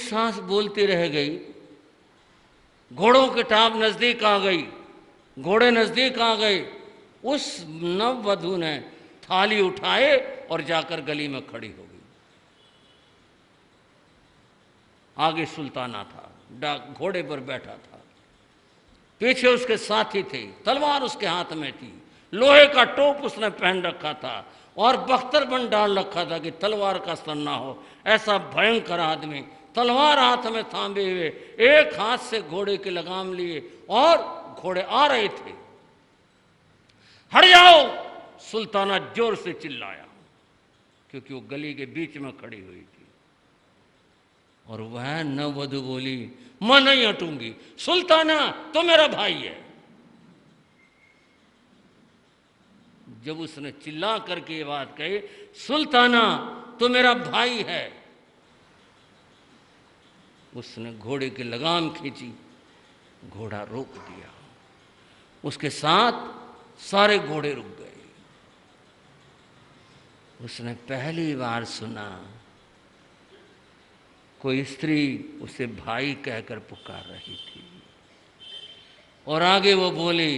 सांस बोलती रह गई। घोड़ों की टाप नजदीक आ गई, घोड़े नजदीक आ गए। उस नववधु ने थाली उठाए और जाकर गली में खड़ी हो गई। आगे सुल्ताना था, घोड़े पर बैठा था, पीछे उसके साथी थे, तलवार उसके हाथ में थी, लोहे का टोप उसने पहन रखा था और बख्तरबंद डाल रखा था कि तलवार का असर ना हो। ऐसा भयंकर आदमी तलवार हाथ में थामे हुए, एक हाथ से घोड़े की लगाम लिए और घोड़े आ रहे थे। हट जाओ, सुल्ताना जोर से चिल्लाया, क्योंकि वो गली के बीच में खड़ी हुई थी। और वह नववधु बोली, मैं नहीं हटूंगी, सुल्ताना तो मेरा भाई है। जब उसने चिल्ला करके ये बात कही, सुल्ताना तो मेरा भाई है, उसने घोड़े की लगाम खींची, घोड़ा रोक दिया। उसके साथ सारे घोड़े रुक गए। उसने पहली बार सुना कोई स्त्री उसे भाई कहकर पुकार रही थी। और आगे वो बोली,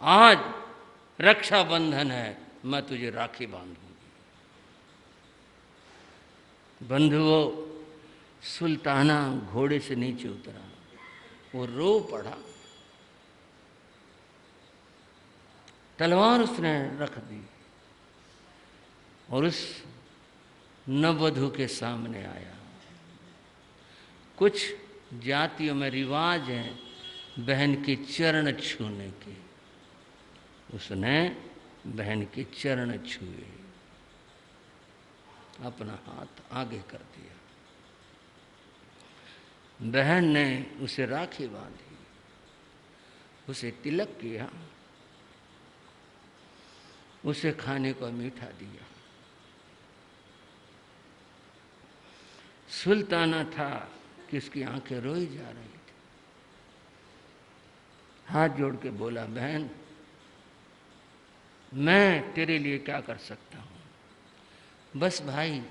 आज रक्षाबंधन है, मैं तुझे राखी बांधूंगी। बंधुओं, सुल्ताना घोड़े से नीचे उतरा, वो रो पड़ा, तलवार उसने रख दी और उस नववधु के सामने आया। कुछ जातियों में रिवाज है बहन के चरण छूने के। उसने बहन के चरण छुए, अपना हाथ आगे कर दिया। बहन ने उसे राखी बांधी, उसे तिलक किया, उसे खाने को मीठा दिया। सुल्ताना था कि उसकी आंखें रोई जा रही थी। हाथ जोड़ के बोला, बहन मैं तेरे लिए क्या कर सकता हूं? बस भाई,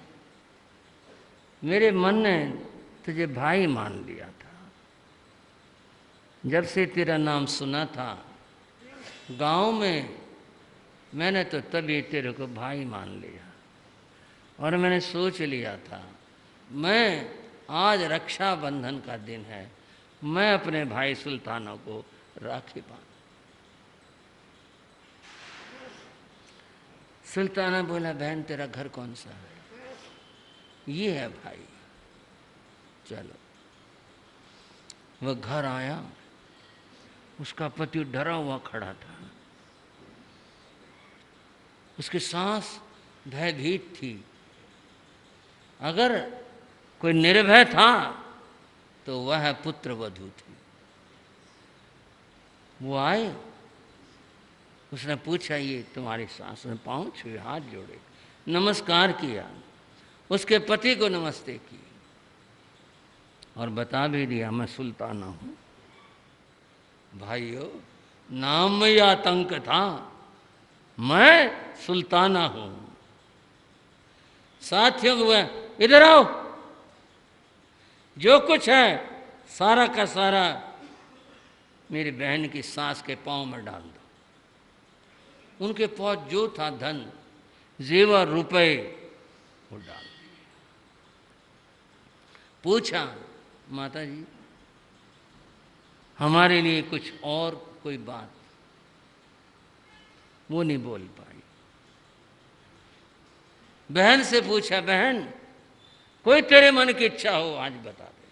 मेरे मन ने तुझे भाई मान लिया था। जब से तेरा नाम सुना था गांव में, मैंने तो तभी तेरे को भाई मान लिया और मैंने सोच लिया था, मैं आज रक्षाबंधन का दिन है, मैं अपने भाई सुल्ताना को राखी बांध। सुल्ताना बोला, बहन तेरा घर कौन सा है? ये है भाई, चलो। वह घर आया, उसका पति डरा हुआ खड़ा था, उसकी सांस भयभीत थी। अगर कोई निर्भय था तो वह पुत्रवधू थी। वो आए, उसने पूछा, ये तुम्हारी सास? ने पांव छुए, हाथ जोड़े, नमस्कार किया, उसके पति को नमस्ते की और बता भी दिया, मैं सुल्ताना हूं। भाइयों, नाम में यह आतंक था, मैं सुल्ताना हूं। साथियों, वह इधर आओ, जो कुछ है सारा का सारा मेरी बहन की सास के पांव में डाल दो। उनके पास जो था धन, जेवर, रुपए, वो डाल दिए। पूछा, माता जी हमारे लिए कुछ और कोई बात? वो नहीं बोल पाई। बहन से पूछा, बहन कोई तेरे मन की इच्छा हो आज बता दे।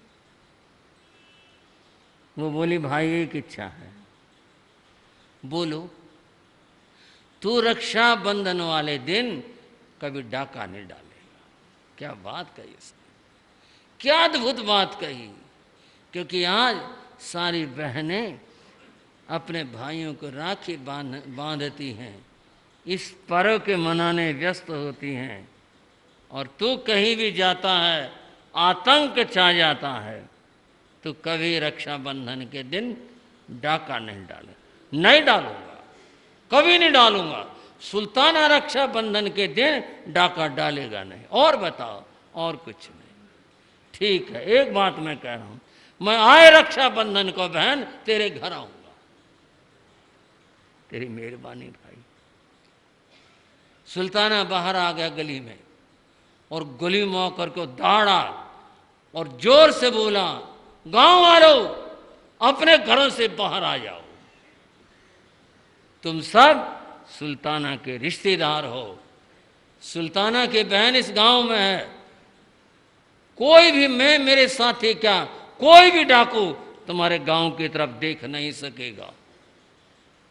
वो बोली, भाई एक इच्छा है। बोलो। तू रक्षाबंधन वाले दिन कभी डाका नहीं डालेगा। क्या बात कही इसने, क्या अद्भुत बात कही। क्योंकि आज सारी बहनें अपने भाइयों को राखी बांधती हैं, इस पर्व के मनाने व्यस्त होती हैं, और तू कहीं भी जाता है आतंक छा जाता है, तो कभी रक्षाबंधन के दिन डाका नहीं डाले। नहीं डालूंगा, कभी नहीं डालूंगा। सुल्ताना रक्षाबंधन के दिन डाका डालेगा नहीं। और बताओ, और कुछ नहीं। ठीक है, एक बात मैं कह रहा हूं, मैं आए रक्षाबंधन को बहन तेरे घर आऊंगा। तेरी मेहरबानी भाई। सुल्ताना बाहर आ गया गली में और गली में आकर के दौड़ा और जोर से बोला, गांव वालों अपने घरों से बाहर आ जाओ, तुम सब सुल्ताना के रिश्तेदार हो, सुल्ताना की बहन इस गांव में है, कोई भी, मैं मेरे साथी क्या कोई भी डाकू तुम्हारे गांव की तरफ देख नहीं सकेगा।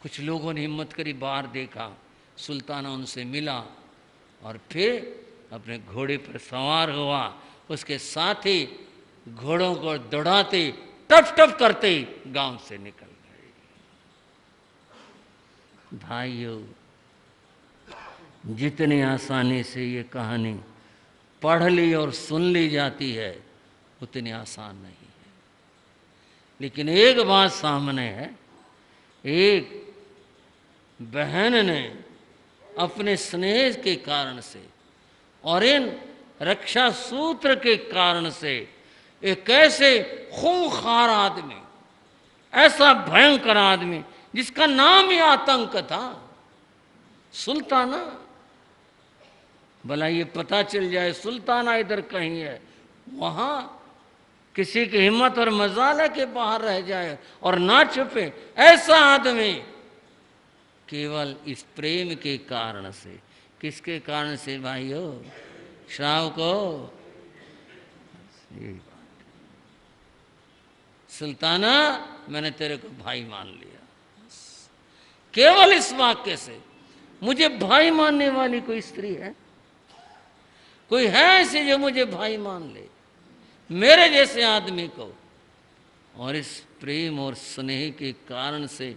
कुछ लोगों ने हिम्मत करी, बाहर देखा, सुल्ताना उनसे मिला और फिर अपने घोड़े पर सवार हुआ, उसके साथी घोड़ों को दौड़ाते टप टप करते गांव से निकल गए। भाइयों, जितनी आसानी से ये कहानी पढ़ ली और सुन ली जाती है उतनी आसान नहीं है। लेकिन एक बात सामने है, एक बहन ने अपने स्नेह के कारण से और इन रक्षा सूत्र के कारण से एक ऐसे खूंखार आदमी, ऐसा भयंकर आदमी जिसका नाम ही आतंक था, सुल्ताना, भला ये पता चल जाए सुल्ताना इधर कहीं है, वहां किसी की हिम्मत और मजाल है कि बाहर रह जाए और ना छुपे। ऐसा आदमी केवल इस प्रेम के कारण से, किसके कारण से भाइयों? श्राव को। सुल्ताना, मैंने तेरे को भाई मान लिया, केवल इस वाक्य से। मुझे भाई मानने वाली कोई स्त्री है? कोई है ऐसी जो मुझे भाई मान ले, मेरे जैसे आदमी को? और इस प्रेम और स्नेह के कारण से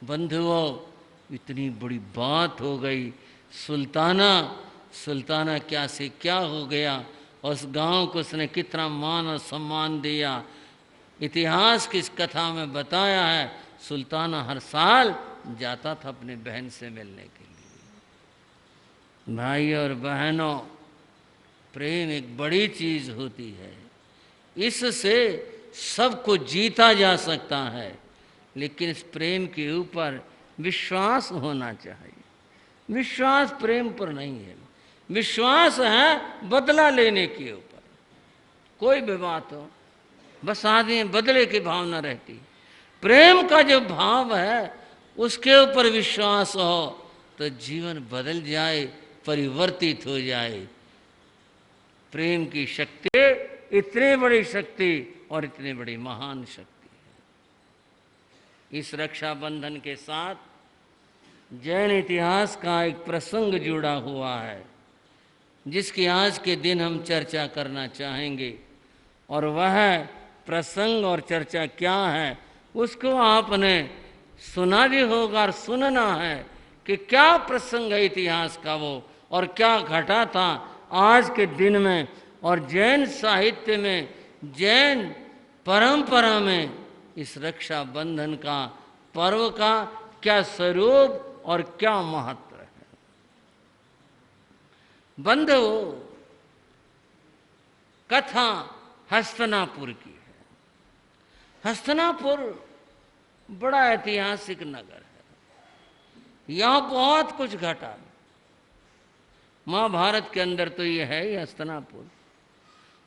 बंधुओं इतनी बड़ी बात हो गई। सुल्ताना क्या से क्या हो गया, उस गांव को उसने कितना मान और सम्मान दिया। इतिहास की इस कथा में बताया है, सुल्ताना हर साल जाता था अपने बहन से मिलने के लिए। भाई और बहनों, प्रेम एक बड़ी चीज होती है, इससे सबको जीता जा सकता है, लेकिन इस प्रेम के ऊपर विश्वास होना चाहिए। विश्वास प्रेम पर नहीं है, विश्वास है बदला लेने के ऊपर। कोई भी बात हो, बस आदमी बदले की भावना रहती। प्रेम का जो भाव है उसके ऊपर विश्वास हो तो जीवन बदल जाए, परिवर्तित हो जाए। प्रेम की शक्ति इतनी बड़ी शक्ति और इतनी बड़ी महान शक्ति है। इस रक्षाबंधन के साथ जैन इतिहास का एक प्रसंग जुड़ा हुआ है, जिसकी आज के दिन हम चर्चा करना चाहेंगे। और वह प्रसंग और चर्चा क्या है, उसको आपने सुना भी होगा और सुनना है कि क्या प्रसंग है इतिहास का वो, और क्या घटा था आज के दिन में। और जैन साहित्य में, जैन परंपरा में इस रक्षाबंधन का पर्व का क्या स्वरूप और क्या महत्व है। बंधुओं, कथा हस्तिनापुर की है। हस्तिनापुर बड़ा ऐतिहासिक नगर है, यहां बहुत कुछ घटा। महाभारत के अंदर तो ये है ही हस्तिनापुर,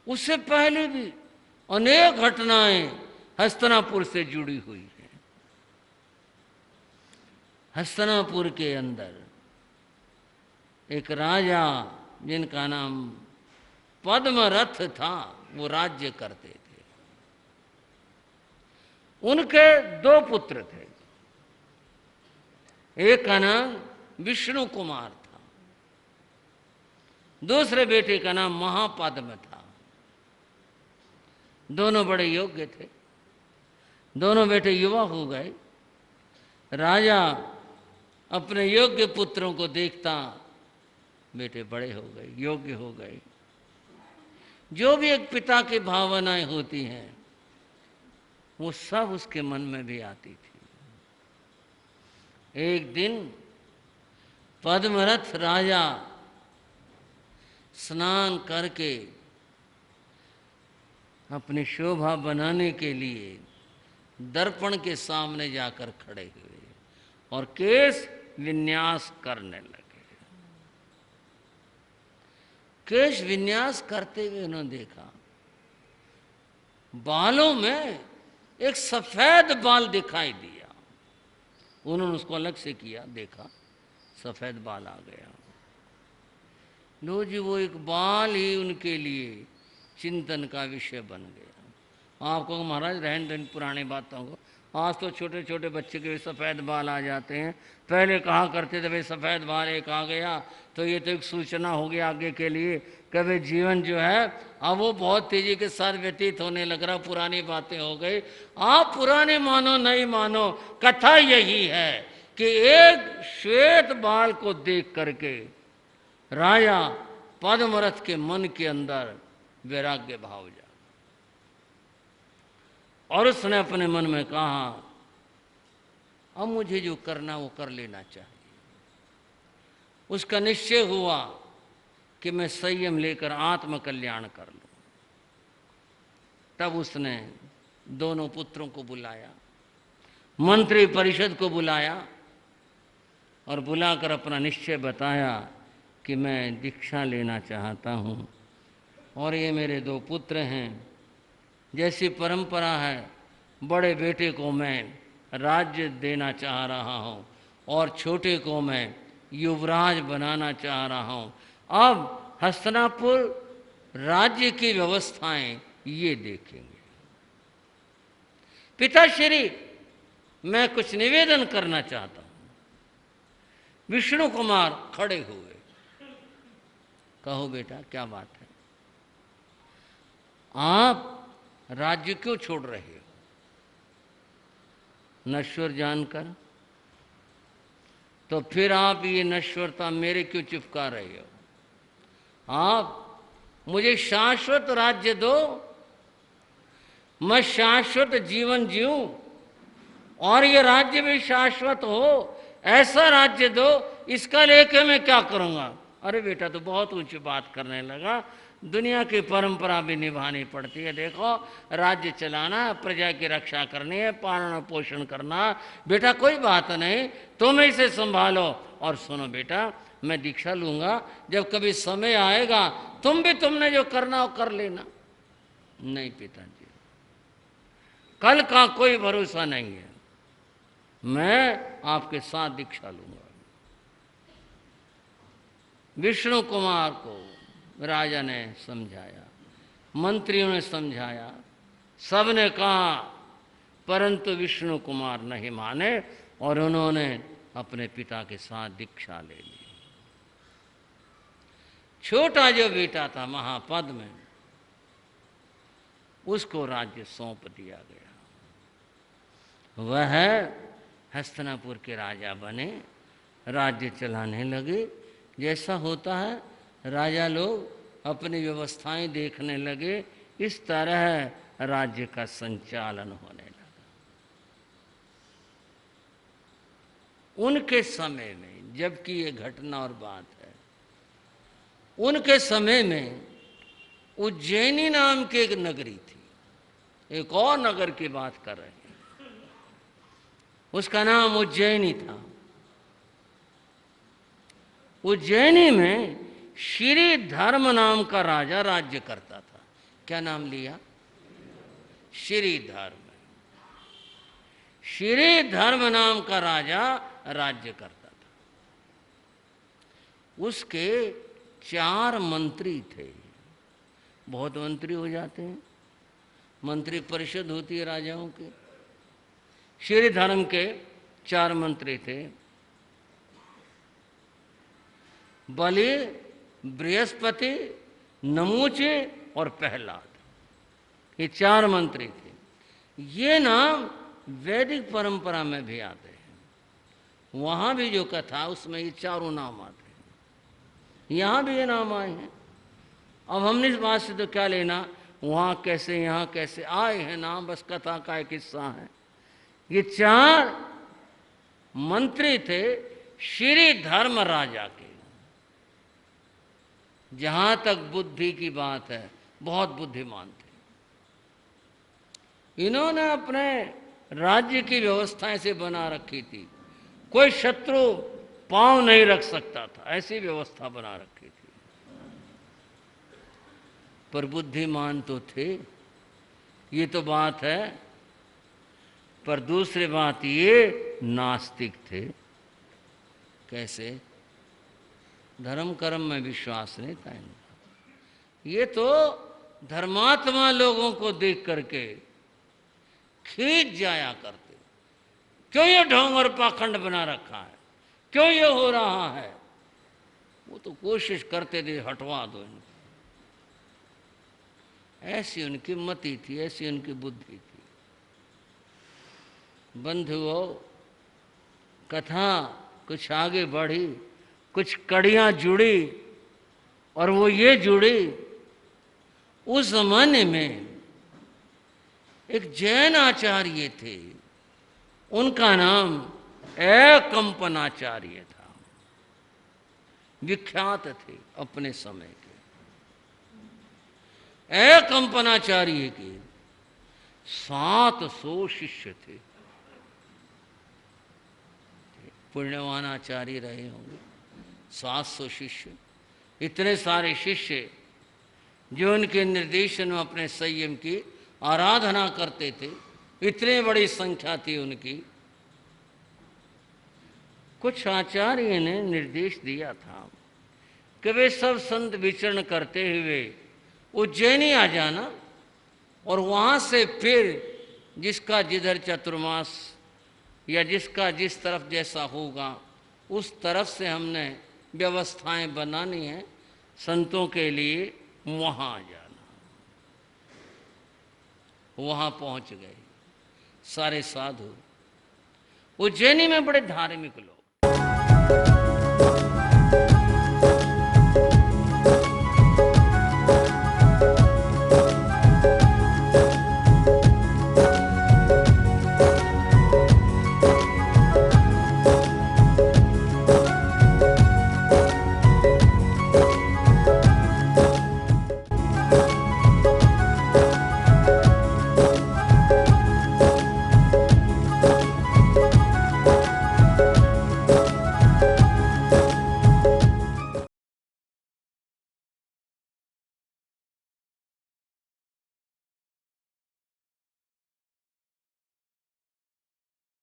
उससे पहले भी अनेक घटनाएं हस्तिनापुर से जुड़ी हुई हैं। हस्तिनापुर के अंदर एक राजा जिनका नाम पद्मरथ था, वो राज्य करते थे। उनके दो पुत्र थे, एक का नाम विष्णु कुमार था, दूसरे बेटे का नाम महापद्म था। दोनों बड़े योग्य थे, दोनों बेटे युवा हो गए। राजा अपने योग्य पुत्रों को देखता, बेटे बड़े हो गए, योग्य हो गए। जो भी एक पिता की भावनाएं होती हैं वो सब उसके मन में भी आती थी। एक दिन पद्मरथ राजा स्नान करके अपनी शोभा बनाने के लिए दर्पण के सामने जाकर खड़े हुए और केश विन्यास करने लगे। केश विन्यास करते हुए उन्होंने देखा बालों में एक सफेद बाल दिखाई दिया। उन्होंने उसको अलग से किया, देखा सफेद बाल आ गया। लो जी, वो एक बाल ही उनके लिए चिंतन का विषय बन गया। आपको महाराज रहन रहन पुरानी बातों को, आज तो छोटे छोटे बच्चे के भी सफ़ेद बाल आ जाते हैं। पहले कहा करते थे भाई सफ़ेद बाल एक आ गया तो ये तो एक सूचना होगी आगे के लिए कि भाई जीवन जो है अब वो बहुत तेज़ी के साथ व्यतीत होने लग रहा, पुरानी बातें हो गई। आप पुराने मानो नहीं मानो, कथा यही है कि एक श्वेत बाल को देख करके राजा पद्मरथ के मन के अंदर वैराग्य भाव जा, और उसने अपने मन में कहा अब मुझे जो करना वो कर लेना चाहिए। उसका निश्चय हुआ कि मैं संयम लेकर आत्म कल्याण कर लूं। तब उसने दोनों पुत्रों को बुलाया, मंत्री परिषद को बुलाया और बुलाकर अपना निश्चय बताया कि मैं दीक्षा लेना चाहता हूं और ये मेरे दो पुत्र हैं। जैसी परंपरा है बड़े बेटे को मैं राज्य देना चाह रहा हूँ और छोटे को मैं युवराज बनाना चाह रहा हूँ। अब हस्तिनापुर राज्य की व्यवस्थाएं ये देखेंगे। पिताश्री, मैं कुछ निवेदन करना चाहता हूँ। विष्णु कुमार खड़े हुए, कहो बेटा क्या बात है? आप राज्य क्यों छोड़ रहे हो? नश्वर जानकर? तो फिर आप ये नश्वरता मेरे क्यों चिपका रहे हो? आप मुझे शाश्वत राज्य दो, मैं शाश्वत जीवन जीऊं और ये राज्य भी शाश्वत हो, ऐसा राज्य दो। इसका लेके मैं क्या करूंगा? अरे बेटा तो बहुत ऊंची बात करने लगा। दुनिया की परंपरा भी निभानी पड़ती है। देखो, राज्य चलाना, प्रजा की रक्षा करनी है, पालन पोषण करना। बेटा कोई बात नहीं, तुम इसे संभालो। और सुनो बेटा, मैं दीक्षा लूंगा, जब कभी समय आएगा तुमने जो करना हो कर लेना। नहीं पिताजी, कल का कोई भरोसा नहीं है, मैं आपके साथ दीक्षा लूंगा। विष्णु कुमार को राजा ने समझाया, मंत्रियों ने समझाया, सबने कहा, परंतु विष्णु कुमार नहीं माने और उन्होंने अपने पिता के साथ दीक्षा ले ली। छोटा जो बेटा था महापद में, उसको राज्य सौंप दिया गया। वह हस्तिनापुर के राजा बने, राज्य चलाने लगे। जैसा होता है राजा लोग अपनी व्यवस्थाएं देखने लगे, इस तरह राज्य का संचालन होने लगा। उनके समय में, जबकि ये घटना और बात है, उनके समय में उज्जैनी नाम की एक नगरी थी। एक और नगर की बात कर रहे हैं, उसका नाम उज्जैनी था। उज्जैनी में श्री धर्म नाम का राजा राज्य करता था। क्या नाम लिया? श्री धर्म। श्री धर्म नाम का राजा राज्य करता था। उसके 4 मंत्री थे। बहुत मंत्री हो जाते हैं, मंत्री परिषद होती है राजाओं की। श्री धर्म के 4 मंत्री थे, बलि, बृहस्पति, नमूचे और प्रहलाद। ये 4 मंत्री थे। ये नाम वैदिक परंपरा में भी आते हैं। वहाँ भी जो कथा, उसमें ये 4 नाम आते हैं। यहाँ भी ये नाम आए हैं। अब हमने इस बात से तो क्या लेना, वहाँ कैसे यहाँ कैसे आए हैं नाम, बस कथा का एक हिस्सा है। ये 4 मंत्री थे श्री धर्म राजा के। जहाँ तक बुद्धि की बात है, बहुत बुद्धिमान थे। इन्होंने अपने राज्य की व्यवस्था ऐसे बना रखी थी, कोई शत्रु पांव नहीं रख सकता था, ऐसी व्यवस्था बना रखी थी। पर बुद्धिमान तो थे, ये तो बात है। पर दूसरी बात, ये नास्तिक थे। कैसे? धर्म कर्म में विश्वास नहीं था इनका। ये तो धर्मात्मा लोगों को देख करके खींच जाया करते, क्यों ये ढोंग और पाखंड बना रखा है, क्यों ये हो रहा है। वो तो कोशिश करते थे हटवा दो इनको। ऐसी उनकी मति थी, ऐसी उनकी बुद्धि थी। बंधुओं, कथा कुछ आगे बढ़ी, कुछ कड़ियां जुड़ी, और वो ये जुड़ी, उस जमाने में एक जैन आचार्य थे, उनका नाम एकंपनाचार्य था। विख्यात थे अपने समय के। एकंपनाचार्य के 700 शिष्य थे। पुण्यवान आचार्य रहे होंगे। 700 शिष्य, इतने सारे शिष्य जो उनके निर्देशन में अपने संयम की आराधना करते थे, इतनी बड़ी संख्या थी उनकी। कुछ आचार्य ने निर्देश दिया था कि वे सब संत विचरण करते हुए उज्जैनी आ जाना, और वहाँ से फिर जिसका जिधर चतुर्मास या जिसका जिस तरफ जैसा होगा उस तरफ से हमने व्यवस्थाएं बनानी है संतों के लिए, वहाँ जाना। वहाँ पहुँच गए सारे साधु। उज्जैनी में बड़े धार्मिक लोग,